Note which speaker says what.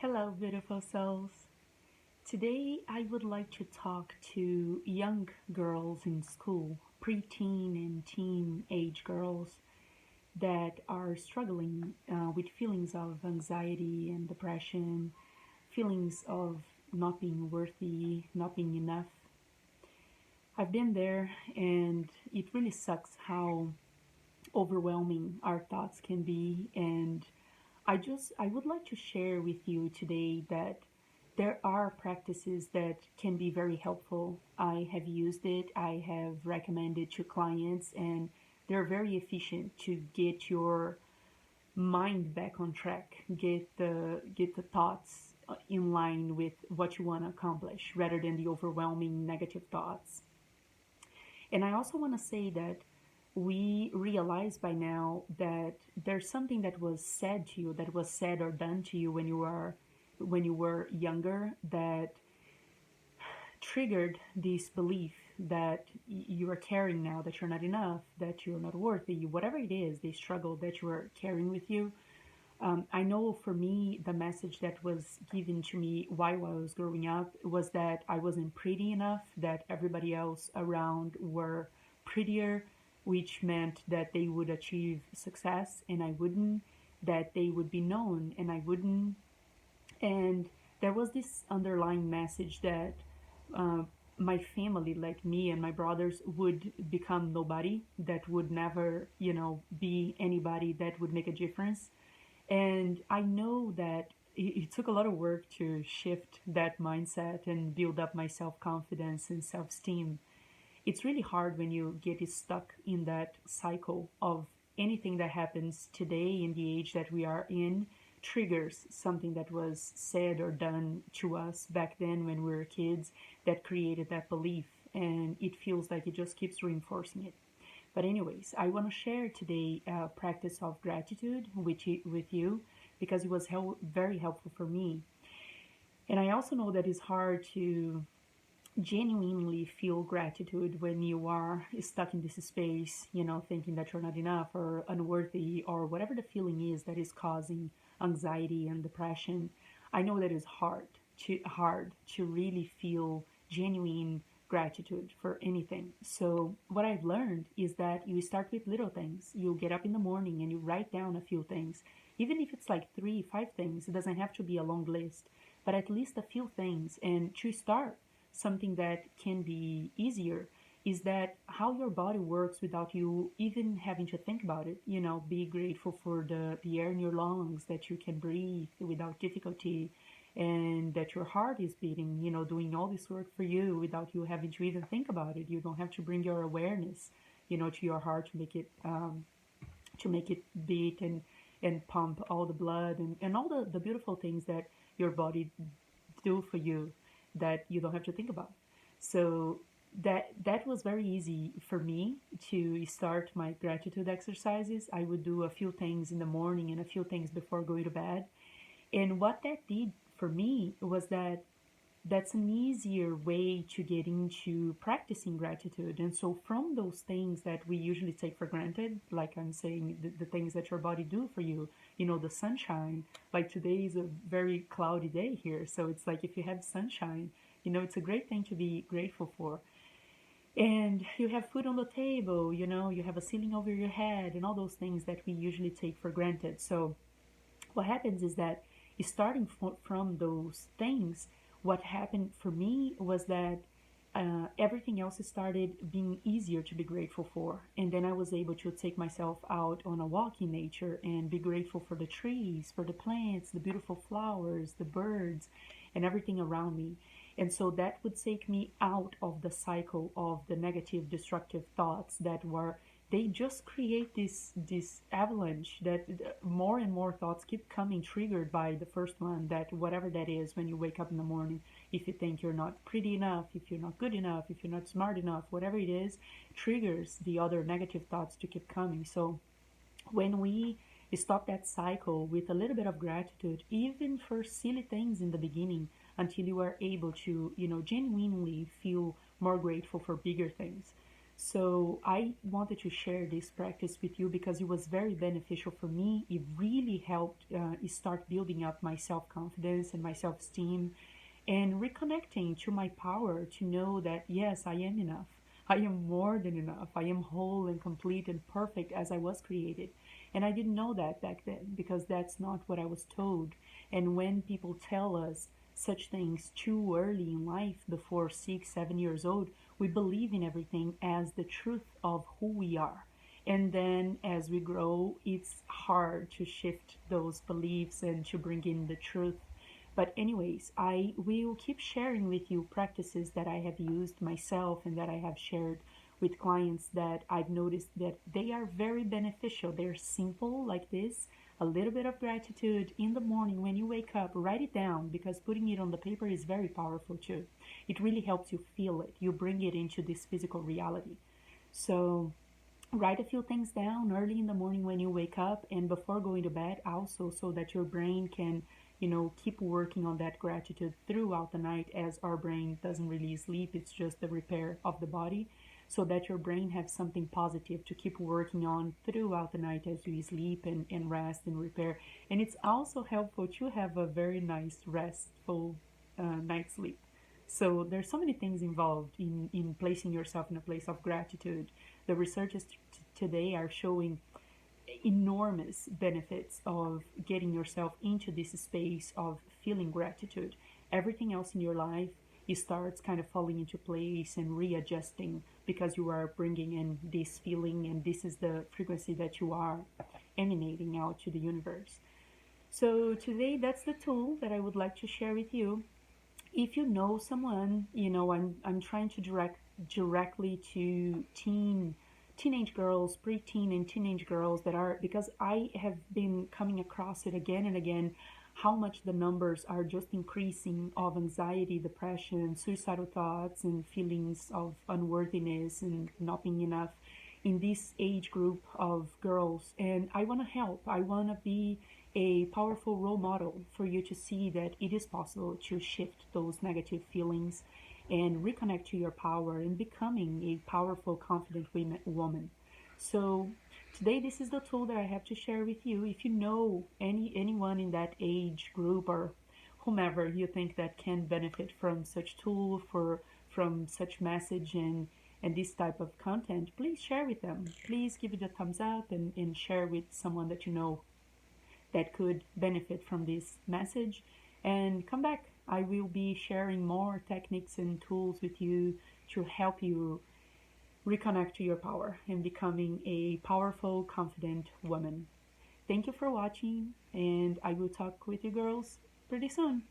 Speaker 1: Hello, beautiful souls. Today I would like to talk to young girls in school, preteen and teen age girls that are struggling with feelings of anxiety and depression, feelings of not being worthy, not being enough. I've been there, and it really sucks how overwhelming our thoughts can be. And I would like to share with you today that there are practices that can be very helpful. I have used it, I have recommended to clients, and they're very efficient to get your mind back on track, get the thoughts in line with what you want to accomplish rather than the overwhelming negative thoughts. And I also want to say that we realize by now that there's something that was said to you, that was said or done to you when you were younger, that triggered this belief that you are carrying now, that you're not enough, that you're not worthy, whatever it is, the struggle that you are carrying with you. I know for me, the message that was given to me while I was growing up was that I wasn't pretty enough, that everybody else around were prettier, which meant that they would achieve success and I wouldn't, that they would be known and I wouldn't. And there was this underlying message that uh, my family, like me and my brothers, would become nobody, that would never, be anybody that would make a difference. And I know that it took a lot of work to shift that mindset and build up my self confidence and self esteem. It's really hard when you get stuck in that cycle of anything that happens today in the age that we are in triggers something that was said or done to us back then when we were kids that created that belief, and it feels like it just keeps reinforcing it. But anyways, I want to share today a practice of gratitude with you because it was very helpful for me. And I also know that it's hard to genuinely feel gratitude when you are stuck in this space, thinking that you're not enough or unworthy or whatever the feeling is that is causing anxiety and depression. I know that it's hard to really feel genuine gratitude for anything. So what I've learned is that you start with little things. You get up in the morning and you write down a few things. Even if it's like three, five things, it doesn't have to be a long list, but at least a few things. And to start, something that can be easier is that how your body works without you even having to think about it. Be grateful for the air in your lungs, that you can breathe without difficulty, and that your heart is beating, doing all this work for you without you having to even think about it. You don't have to bring your awareness, to your heart to make it beat and pump all the blood and all the beautiful things that your body do for you that you don't have to think about. So that was very easy for me to start my gratitude exercises. I would do a few things in the morning and a few things before going to bed. And what that did for me was that that's an easier way to get into practicing gratitude. And so from those things that we usually take for granted, like I'm saying, the things that your body do for you, the sunshine, like today is a very cloudy day here. So it's like if you have sunshine, it's a great thing to be grateful for. And you have food on the table, you have a ceiling over your head and all those things that we usually take for granted. So what happens is that starting from those things, what happened for me was that everything else started being easier to be grateful for. And then I was able to take myself out on a walk in nature and be grateful for the trees, for the plants, the beautiful flowers, the birds, and everything around me. And so that would take me out of the cycle of the negative, destructive thoughts that were, they just create this avalanche that more and more thoughts keep coming, triggered by the first one, that whatever that is, when you wake up in the morning, if you think you're not pretty enough, if you're not good enough, if you're not smart enough, whatever it is, triggers the other negative thoughts to keep coming. So when we stop that cycle with a little bit of gratitude, even for silly things in the beginning, until you are able to, genuinely feel more grateful for bigger things. So I wanted to share this practice with you because it was very beneficial for me. It really helped start building up my self confidence and my self esteem and reconnecting to my power to know that yes, I am enough. I am more than enough. I am whole and complete and perfect as I was created. And I didn't know that back then because that's not what I was told. And when people tell us such things too early in life, before 6, 7 years old, we believe in everything as the truth of who we are. And then as we grow, it's hard to shift those beliefs and to bring in the truth. But anyways, I will keep sharing with you practices that I have used myself and that I have shared with clients that I've noticed that they are very beneficial. They're simple like this. A little bit of gratitude in the morning when you wake up, write it down because putting it on the paper is very powerful too. It really helps you feel it. You bring it into this physical reality. So write a few things down early in the morning when you wake up and before going to bed also, so that your brain can keep working on that gratitude throughout the night, as our brain doesn't really sleep, it's just the repair of the body, so that your brain has something positive to keep working on throughout the night as you sleep and rest and repair. And it's also helpful to have a very nice restful night's sleep. So there's so many things involved in placing yourself in a place of gratitude. The researchers today are showing enormous benefits of getting yourself into this space of feeling gratitude. Everything else in your life, you starts kind of falling into place and readjusting because you are bringing in this feeling, and this is the frequency that you are emanating out to the universe. So today, that's the tool that I would like to share with you. If you know someone, I'm trying to directly to teenage girls, preteen and teenage girls that are, because I have been coming across it again and again, how much the numbers are just increasing of anxiety, depression, suicidal thoughts, and feelings of unworthiness and not being enough in this age group of girls. And I want to help. I want to be a powerful role model for you to see that it is possible to shift those negative feelings and reconnect to your power and becoming a powerful, confident woman. So today, this is the tool that I have to share with you. If you know anyone in that age group or whomever you think that can benefit from such tool, from such message and this type of content, please share with them. Please give it a thumbs up and share with someone that you know that could benefit from this message. And come back. I will be sharing more techniques and tools with you to help you reconnect to your power and becoming a powerful, confident woman. Thank you for watching, and I will talk with you girls pretty soon.